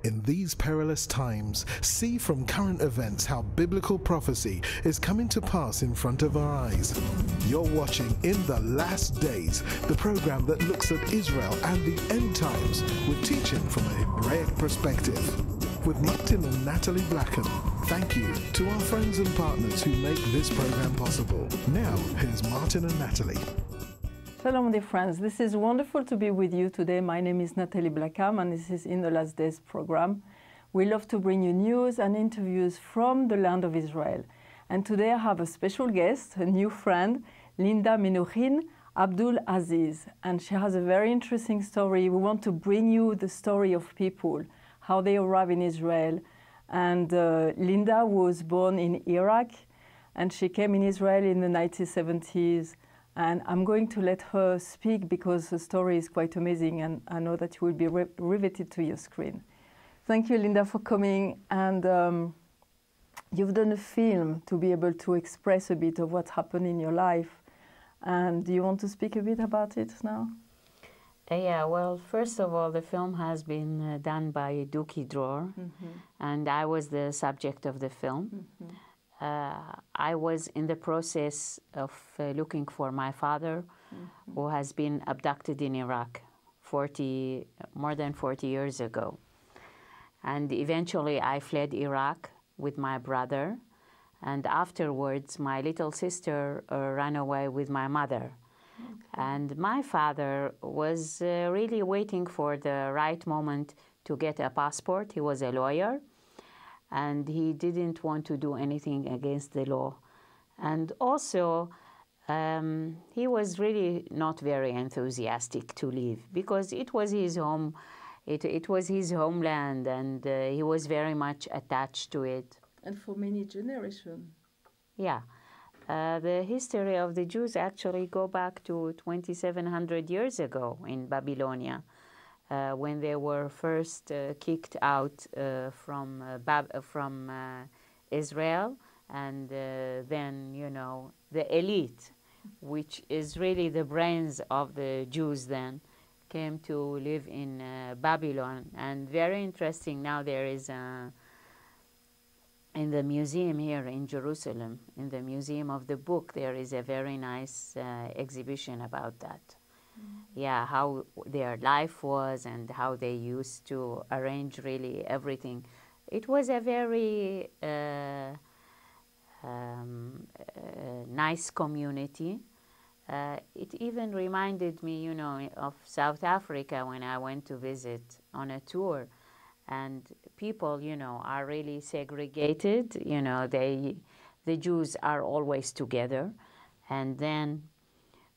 In these perilous times, see from current events how biblical prophecy is coming to pass in front of our eyes. You're watching In the Last Days, the program that looks at Israel and the end times with teaching from a Hebraic perspective. With Martin and Natalie Blackham, thank you to our friends and partners who make this program possible. Now, here's Martin and Natalie. Shalom, dear friends. This is wonderful to be with you today. My name is Natalie Blackham, and this is In the Last Days program. We love to bring you news and interviews from the land of Israel. And today I have a special guest, a new friend, Linda Menuhin, Abdul Aziz. And she has a very interesting story. We want to bring you the story of people, how they arrive in Israel. And Linda was born in Iraq, and she came in Israel in the 1970s. And I'm going to let her speak because the story is quite amazing, and I know that you will be riveted to your screen. Thank you, Linda, for coming. And you've done a film to be able to express a bit of what happened in your life. And do you want to speak a bit about it now? Yeah, well, first of all, the film has been done by Duki Dror, and I was the subject of the film. I was in the process of looking for my father, who has been abducted in Iraq more than 40 years ago. And eventually I fled Iraq with my brother, and afterwards my little sister ran away with my mother. And my father was really waiting for the right moment to get a passport. He was a lawyer, and he didn't want to do anything against the law. And also, he was really not very enthusiastic to leave because it was his home, it was his homeland, and he was very much attached to it. And for many generations. Yeah. The history of the Jews actually go back to 2,700 years ago in Babylonia. When they were first kicked out from Israel, and then, you know, the elite, which is really the brains of the Jews then, came to live in Babylon. And very interesting, now there is in the museum here in Jerusalem, in the Museum of the Book, there is a very nice exhibition about that. Yeah, how their life was and how they used to arrange really everything. It was a very nice community. It even reminded me, you know, of South Africa when I went to visit on a tour. And people, you know, are really segregated. You know, the Jews are always together. And then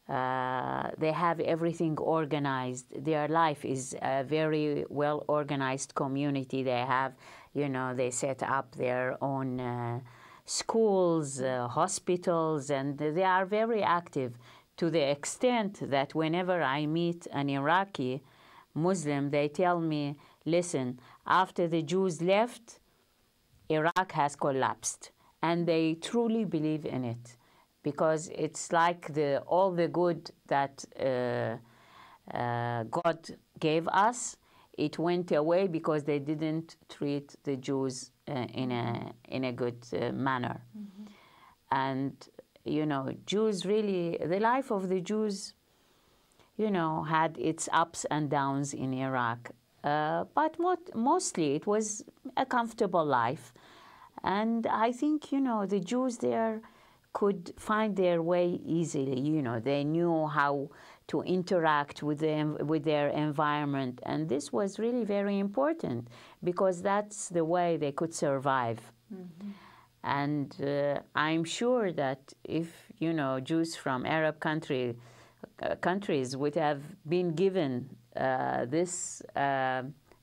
they have everything organized. Their life is a very well-organized community. They have, you know, they set up their own schools, hospitals, and they are very active to the extent that whenever I meet an Iraqi Muslim, they tell me, listen, after the Jews left, Iraq has collapsed. And they truly believe in it, because it's like all the good that God gave us, it went away because they didn't treat the Jews in a good manner. And, you know, Jews really, the life of the Jews, you know, had its ups and downs in Iraq. But mostly it was a comfortable life. And I think, you know, the Jews there could find their way easily. You know, they knew how to interact with their environment. And this was really very important because that's the way they could survive. And I'm sure that if, you know, Jews from Arab countries would have been given this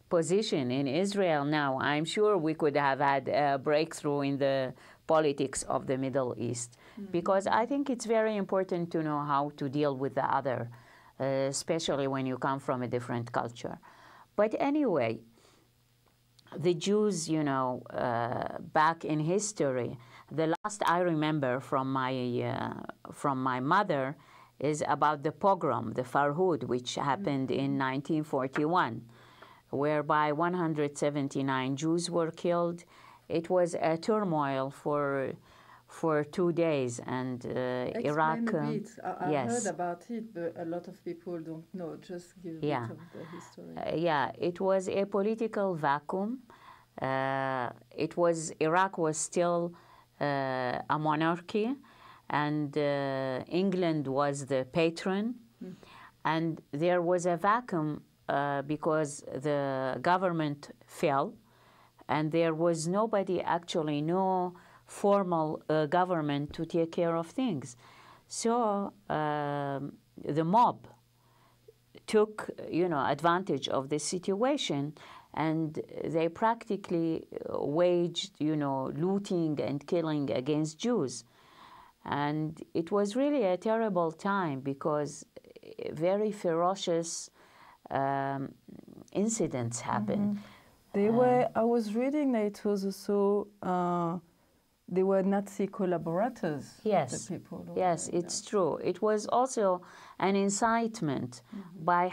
position in Israel now, I'm sure we could have had a breakthrough in the politics of the Middle East. Because I think it's very important to know how to deal with the other, especially when you come from a different culture. But anyway, the Jews, you know, back in history, the last I remember from my mother is about the pogrom, the Farhud, which happened in 1941. whereby 179 Jews were killed. It was a turmoil for 2 days, and Iraq. Explain a bit. I yes. heard about it, but a lot of people don't know. Just give a bit of the history. Yeah, it was a political vacuum. Iraq was still a monarchy, and England was the patron, and there was a vacuum because the government fell, and there was nobody, actually no formal government to take care of things. So the mob took, advantage of this situation, and they practically waged, looting and killing against Jews. And it was really a terrible time because very ferocious incidents happened. I was reading that it was also, they were Nazi collaborators. Yes, the people yes, it's true. It was also an incitement by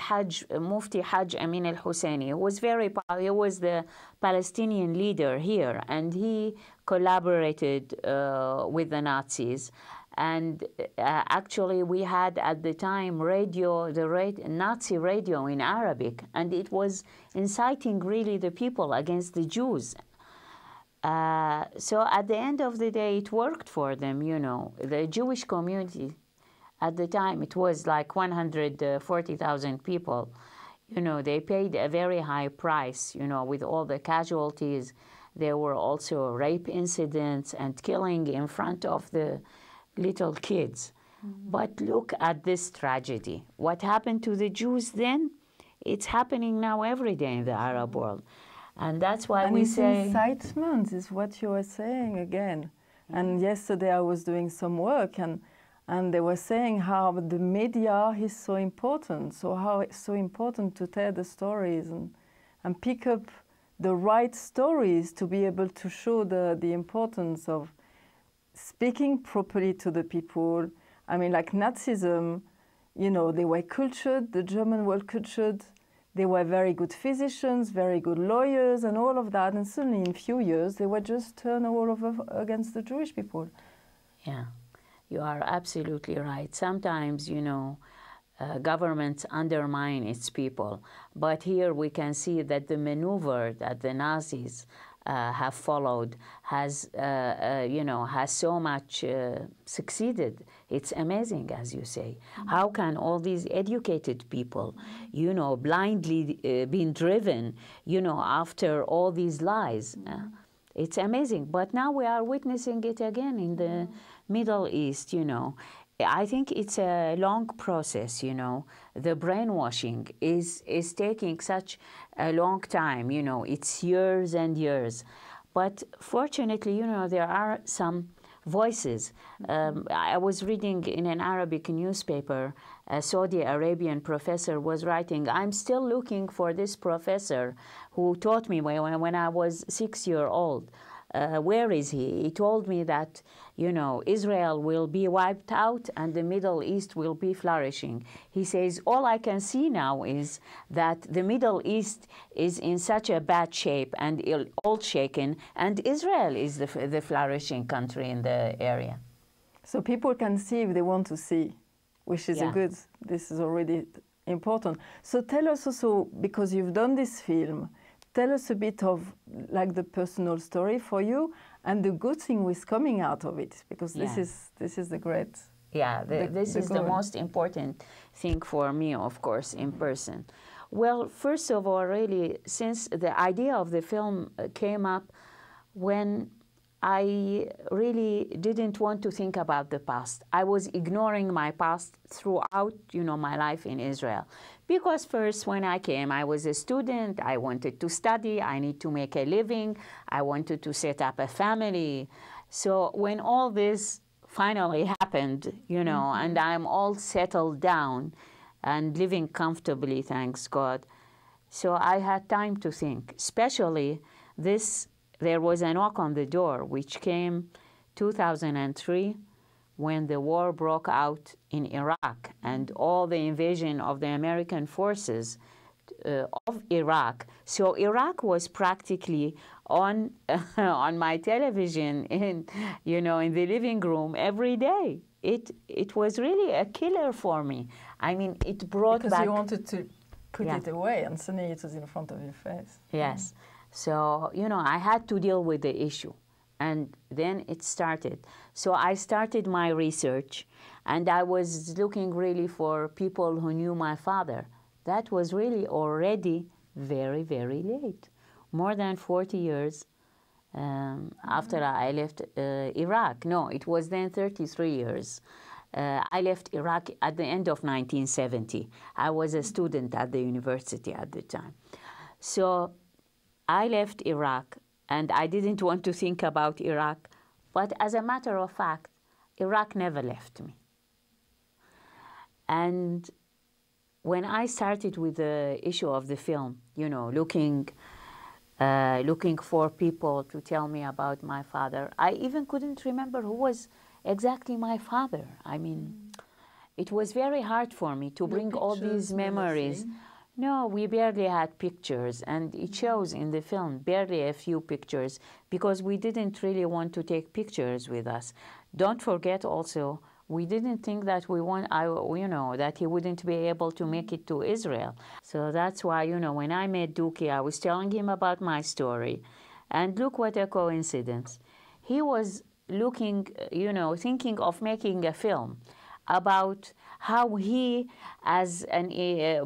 Mufti Hajj Amin al-Husseini, who was he was the Palestinian leader here, and he collaborated with the Nazis. And actually, we had at the time Nazi radio in Arabic, and it was inciting really the people against the Jews. So at the end of the day, it worked for them, The Jewish community at the time, it was like 140,000 people. They paid a very high price, with all the casualties. There were also rape incidents and killing in front of the little kids. But look at this tragedy. What happened to the Jews then? It's happening now every day in the Arab world. And that's why we say... incitement is what you were saying again. And yesterday I was doing some work, and they were saying how the media is so important, so how it's so important to tell the stories and pick up the right stories to be able to show the importance of speaking properly to the people. I mean, like Nazism, they were cultured, the Germans were cultured, they were very good physicians, very good lawyers, and all of that. And suddenly, in a few years, they were just turned all over against the Jewish people. Yeah, you are absolutely right. Sometimes, governments undermine its people. But here we can see that the maneuver that the Nazis have followed has so much succeeded. It's amazing, as you say. How can all these educated people, blindly being driven, after all these lies? It's amazing. But now we are witnessing it again in the Middle East, I think it's a long process, The brainwashing is taking such a long time, It's years and years. But fortunately, there are some voices. I was reading in an Arabic newspaper, a Saudi Arabian professor was writing, I'm still looking for this professor who taught me when I was 6 years old. Where is he? He told me that, Israel will be wiped out and the Middle East will be flourishing. He says, all I can see now is that the Middle East is in such a bad shape and all shaken, and Israel is the flourishing country in the area. So people can see if they want to see, which is this is already important. So tell us also, because you've done this film, tell us a bit of like the personal story for you and the good thing with coming out of it, because this is the great. Yeah, this is the most important thing for me, of course, in person. Well, first of all, really, since the idea of the film came up when I really didn't want to think about the past. I was ignoring my past throughout, my life in Israel. Because first, when I came, I was a student. I wanted to study. I need to make a living. I wanted to set up a family. So when all this finally happened, and I'm all settled down and living comfortably, thanks God. So I had time to think, especially there was a knock on the door, which came 2003 when the war broke out in Iraq and all the invasion of the American forces of Iraq. So Iraq was practically on on my television, in in the living room every day. It was really a killer for me. I mean, it brought because back. you wanted to put Yeah. it away, and suddenly it was in front of your face. Yes. So, I had to deal with the issue. And then it started. So I started my research, and I was looking really for people who knew my father. That was really already very, very late. More than 40 years after I left Iraq. No, it was then 33 years. I left Iraq at the end of 1970. I was a student at the university at the time. So I left Iraq, and I didn't want to think about Iraq. But as a matter of fact, Iraq never left me. And when I started with the issue of the film, looking for people to tell me about my father, I even couldn't remember who was exactly my father. I mean, it was very hard for me to bring all these memories. No, we barely had pictures, and it shows in the film, barely a few pictures, because we didn't really want to take pictures with us. Don't forget also, we didn't think that that he wouldn't be able to make it to Israel. So that's why, when I met Duki, I was telling him about my story. And look what a coincidence. He was looking, thinking of making a film about how he, as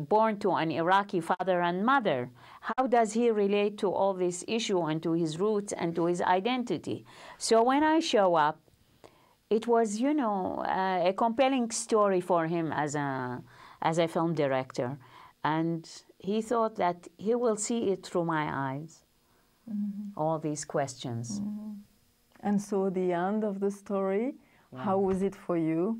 born to an Iraqi father and mother, how does he relate to all this issue and to his roots and to his identity. So when I show up, it was, a compelling story for him as a film director. And he thought that he will see it through my eyes, all these questions. And so the end of the story, how was it for you?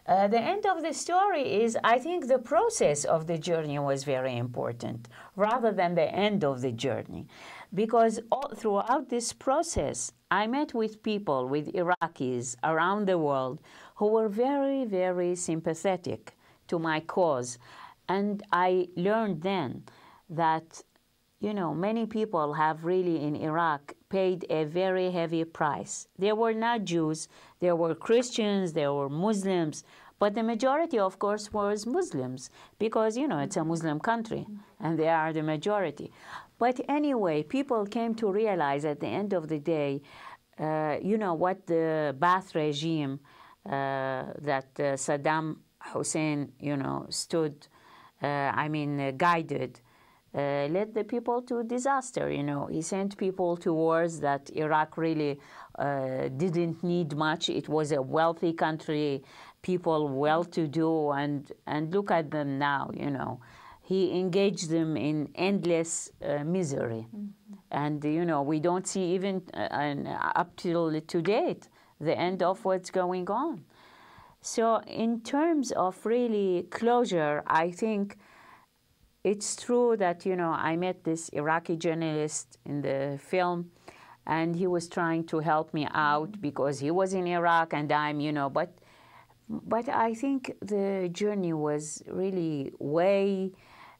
The end of the story is, I think the process of the journey was very important, rather than the end of the journey. Because throughout this process, I met with people, with Iraqis around the world, who were very, very sympathetic to my cause. And I learned then that, many people have really in Iraq paid a very heavy price. They were not Jews, there were Christians, there were Muslims, but the majority, of course, was Muslims, because, it's a Muslim country, and they are the majority. But anyway, people came to realize at the end of the day, what the Ba'ath regime that Saddam Hussein, guided, led the people to disaster. He sent people to wars that Iraq really didn't need much. It was a wealthy country, people well-to-do, and look at them now. He engaged them in endless misery, and we don't see even up till to date the end of what's going on. So in terms of really closure, I think it's true that, I met this Iraqi journalist in the film, and he was trying to help me out because he was in Iraq and I'm, but I think the journey was really way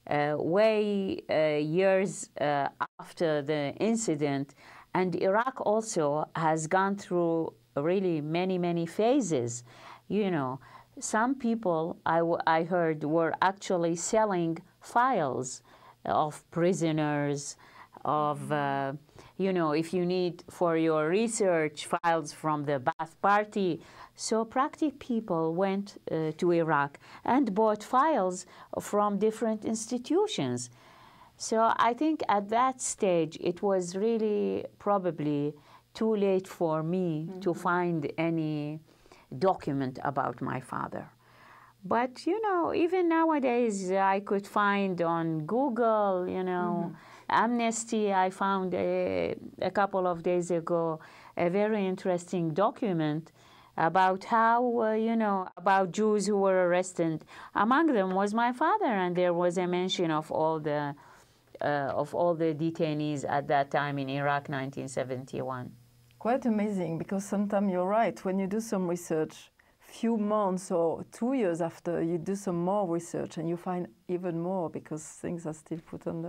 years after the incident. And Iraq also has gone through really many, many phases. Some people I heard were actually selling files of prisoners, of, if you need for your research, files from the Ba'ath Party. So practically people went to Iraq and bought files from different institutions. So I think at that stage, it was really probably too late for me to find any document about my father. But, even nowadays, I could find on Google, Amnesty, I found a couple of days ago a very interesting document about how, about Jews who were arrested. Among them was my father, and there was a mention of all the detainees at that time in Iraq, 1971. Quite amazing, because sometimes you're right. When you do some research, few months or 2 years after, you do some more research and you find even more because things are still put on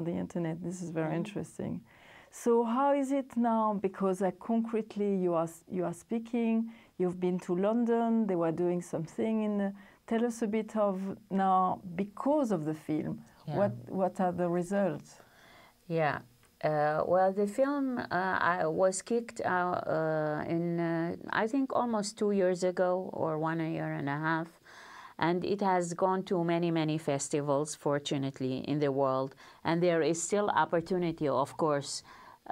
the internet. This is very interesting. So how is it now? Because concretely you are speaking, you've been to London, they were doing something. Tell us a bit of now, because of the film, what are the results? Yeah. Well, the film was kicked out in, I think, almost 2 years ago, or 1 year and a half. And it has gone to many, many festivals, fortunately, in the world. And there is still opportunity, of course,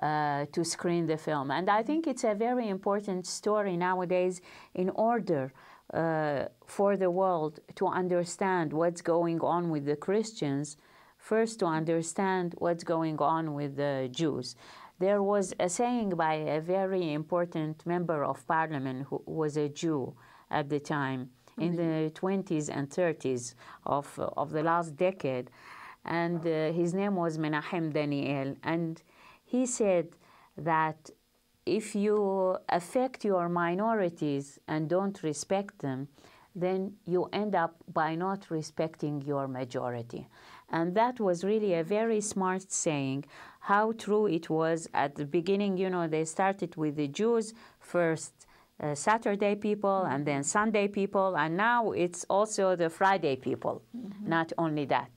to screen the film. And I think it's a very important story nowadays in order for the world to understand what's going on with the Christians, first to understand what's going on with the Jews. There was a saying by a very important member of parliament who was a Jew at the time, in the 20s and 30s of the last decade. And his name was Menuhin. And he said that if you affect your minorities and don't respect them, then you end up by not respecting your majority. And that was really a very smart saying. How true it was at the beginning. You know, they started with the Jews first, Saturday people, and then Sunday people, and now it's also the Friday people, not only that.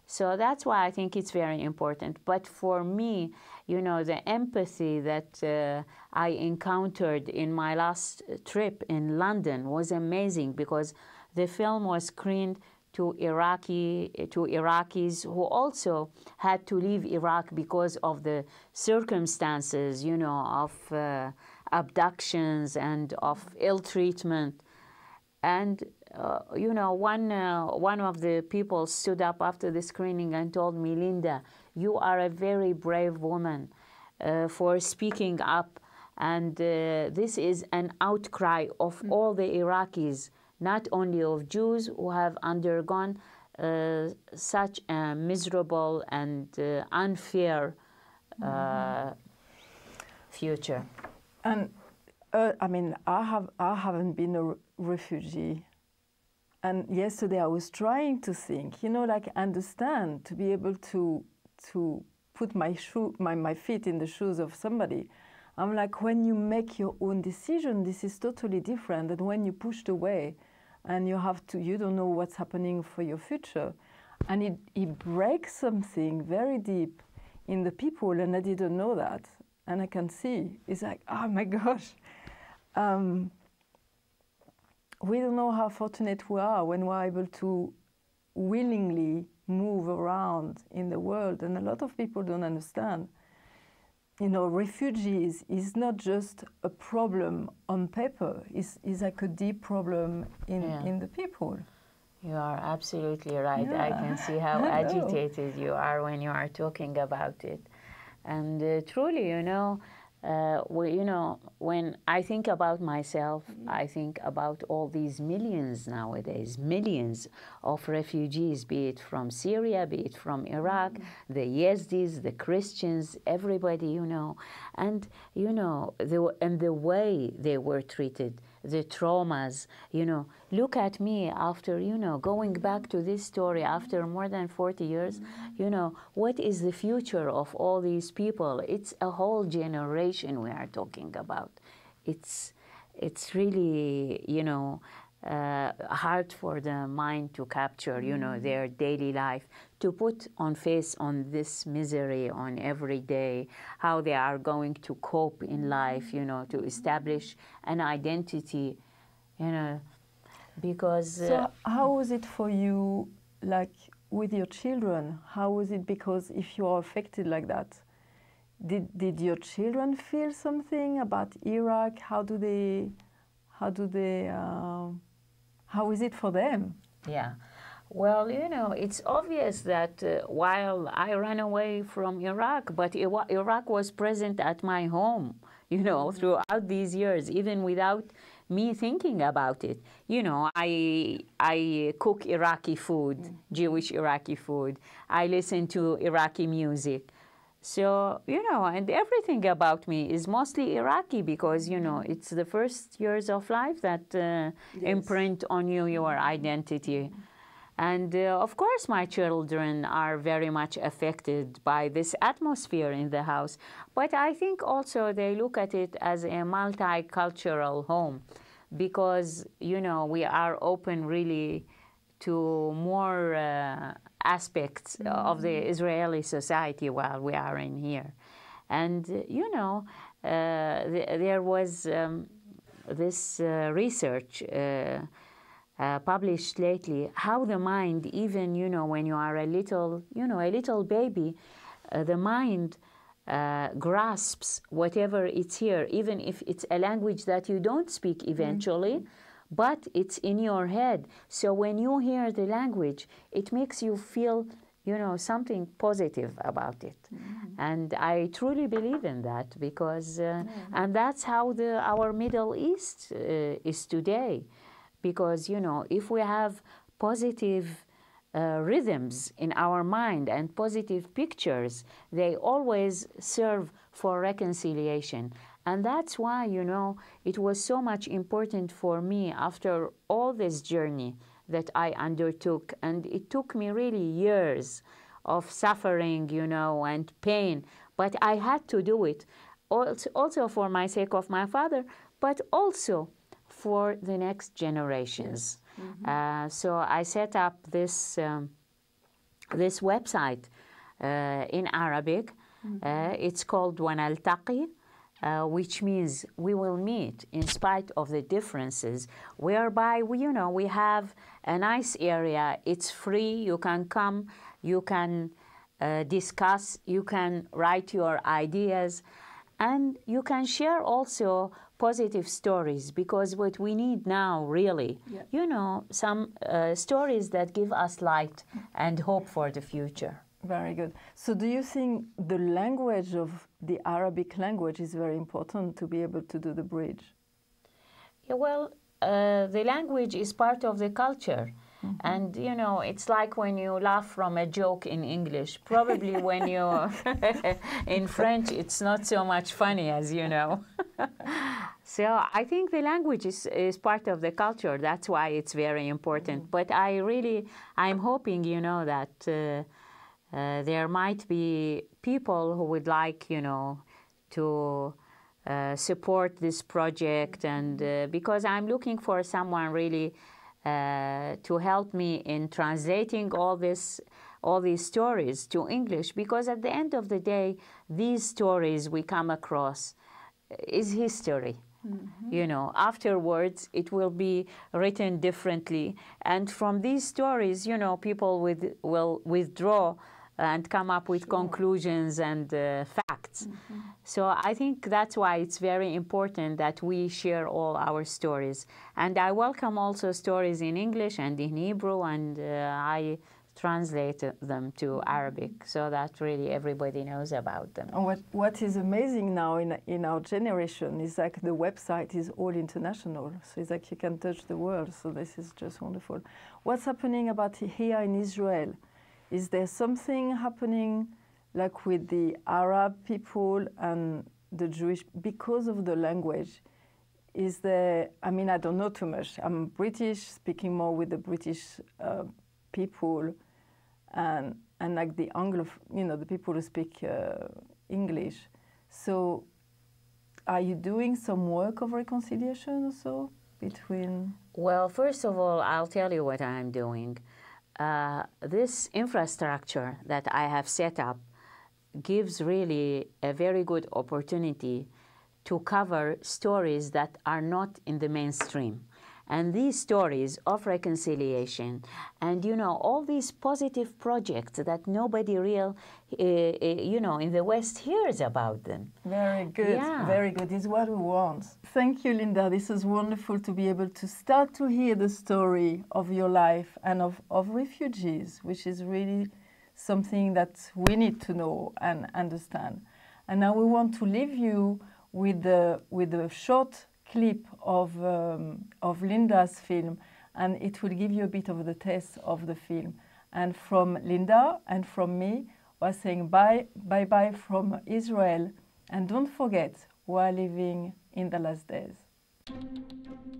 So that's why I think it's very important. But for me, you know, the empathy that I encountered in my last trip in London was amazing, because the film was screened to Iraqis who also had to leave Iraq because of the circumstances, you know, of abductions and of ill treatment. And you know, one of the people stood up after the screening and told me, Linda, you are a very brave woman for speaking up. And this is an outcry of all the Iraqis, not only of Jews who have undergone such a miserable and unfair future. And I mean, I haven't been a refugee. And yesterday I was trying to think, you know, like understand, to be able to put my feet in the shoes of somebody. I'm like, when you make your own decision, this is totally different than when you're pushed away and you don't know what's happening for your future. And it breaks something very deep in the people, and I didn't know that. And I can see, it's like, oh my gosh. We don't know how fortunate we are when we're able to willingly move around in the world. And a lot of people don't understand. You know, refugees is not just a problem on paper. It's like a deep problem in the people. You are absolutely right. Yeah. I can see how agitated you are when you are talking about it. And truly, you know, when I think about myself, I think about all these millions nowadays, millions of refugees, be it from Syria, be it from Iraq, the Yazidis, the Christians, everybody, you know. And, you know, the way they were treated, the traumas, you know. Look at me after, you know, going back to this story after more than 40 years, you know, what is the future of all these people? It's a whole generation we are talking about. It's really, you know, hard for the mind to capture, you know, their daily life, to put on face on this misery on every day, how they are going to cope in life, you know, to establish an identity, you know, because... So how was it for you, like, with your children? How was it? Because if you are affected like that, did your children feel something about Iraq? How is it for them? Yeah. Well, you know, it's obvious that while I ran away from Iraq, but Iraq was present at my home, you know, throughout these years, even without me thinking about it. You know, I cook Iraqi food, Jewish Iraqi food. I listen to Iraqi music. So, you know, and everything about me is mostly Iraqi because, you know, it's the first years of life that imprint on you your identity. And of course, my children are very much affected by this atmosphere in the house. But I think also they look at it as a multicultural home because, you know, we are open really to more aspects of the Israeli society while we are in here. And, you know, there was this research published lately, how the mind, even, you know, when you are a little, you know, a little baby, the mind grasps whatever it's here, even if it's a language that you don't speak eventually, but it's in your head. So when you hear the language, it makes you feel, you know, something positive about it. And I truly believe in that because, and that's how our Middle East is today. Because, you know, if we have positive rhythms in our mind and positive pictures, they always serve for reconciliation. And that's why, you know, it was so much important for me after all this journey that I undertook. And it took me really years of suffering, you know, and pain. But I had to do it also for my sake of my father, but also for the next generations. Yes. So I set up this, this website in Arabic. It's called OneAlteP, which means we will meet in spite of the differences, whereby we, you know, we have a nice area. It's free. You can come. You can discuss. You can write your ideas. And you can share also positive stories, because what we need now really, you know, some stories that give us light and hope for the future. Very good. So do you think the language of the Arabic language is very important to be able to do the bridge? Yeah, well, the language is part of the culture. And, you know, it's like when you laugh from a joke in English. Probably when you in French, it's not so much funny, as you know. So I think the language is part of the culture. That's why it's very important. But I'm hoping, you know, that there might be people who would like, you know, to support this project. And because I'm looking for someone really to help me in translating all these stories to English, because at the end of the day, these stories we come across is history. You know, afterwards it will be written differently, and from these stories, you know, people will withdraw and come up with conclusions and facts. So I think that's why it's very important that we share all our stories. And I welcome also stories in English and in Hebrew, and I translate them to Arabic so that really everybody knows about them. And what is amazing now in our generation is like the website is all international. So it's like you can touch the world. So this is just wonderful. What's happening about here in Israel? Is there something happening like with the Arab people and the Jewish, because of the language? Is there, I mean, I don't know too much. I'm British, speaking more with the British people and like the Anglo, you know, the people who speak English. So are you doing some work of reconciliation also between? Well, first of all, I'll tell you what I'm doing. This infrastructure that I have set up gives really a very good opportunity to cover stories that are not in the mainstream. And these stories of reconciliation and, you know, all these positive projects that nobody you know, in the West hears about them. Very good, very good. It's what we want. Thank you, Linda. This is wonderful to be able to start to hear the story of your life and of refugees, which is really something that we need to know and understand. And now we want to leave you with a short clip of Linda's film, and it will give you a bit of the taste of the film. And from Linda and from me, was saying bye-bye from Israel. And don't forget, we're living in the last days.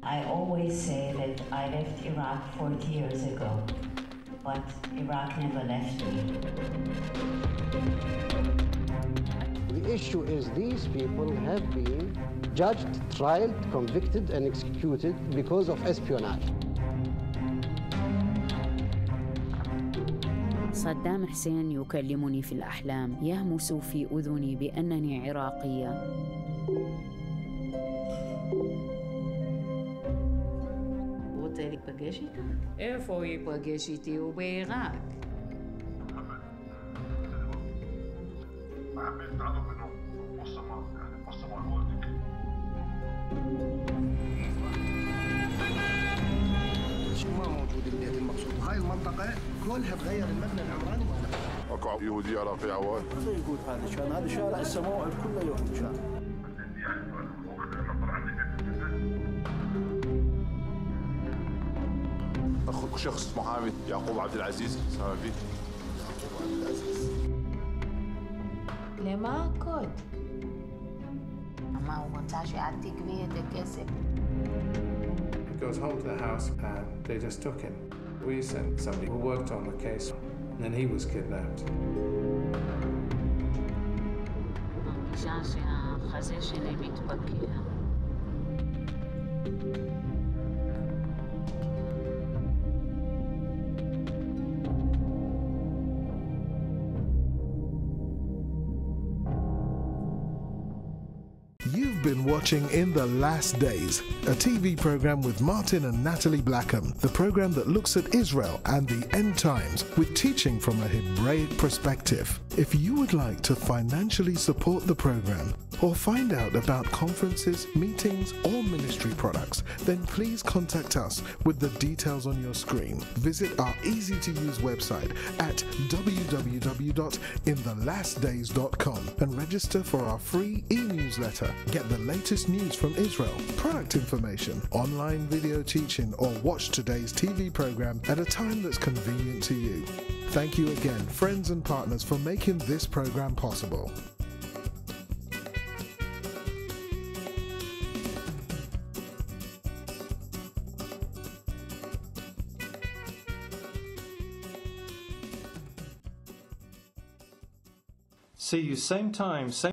I always say that I left Iraq 40 years ago, but Iraq never left me. The issue is these people have been judged, tried, convicted, and executed because of espionage. صدام حسين يكلمني في الأحلام، يهمس في أذني بأنني عراقية. רוצה להיפגש איתה? איפה הוא ייפגש איתי? הוא בעיראק. ما موجود البيت المقصود. هاي المنطقة كلها تغير المبنى العمراني مالها. اكو يهودي عراقي عواد. هذا يقول هذا كان هذا شارع السماوات كله يهود كان. اخو شخص محامي يعقوب عبد العزيز سامع فيه؟ למה הקוד? מה, הוא רוצה שאת תגבי את הכסף? He goes home to the house and they just took him. We sent somebody who worked on the case and then he was kidnapped. מרגישה שהחזה שלי מתבקע. You've been watching In the Last Days, a TV program with Martin and Natalie Blackham, the program that looks at Israel and the end times with teaching from a Hebraic perspective. If you would like to financially support the program or find out about conferences, meetings, or ministry products, then please contact us with the details on your screen. Visit our easy-to-use website at www.inthelastdays.com and register for our free e-newsletter. Get the latest news from Israel, product information, online video teaching, or watch today's TV program at a time that's convenient to you. Thank you again, friends and partners, for making this program possible. See you same time, same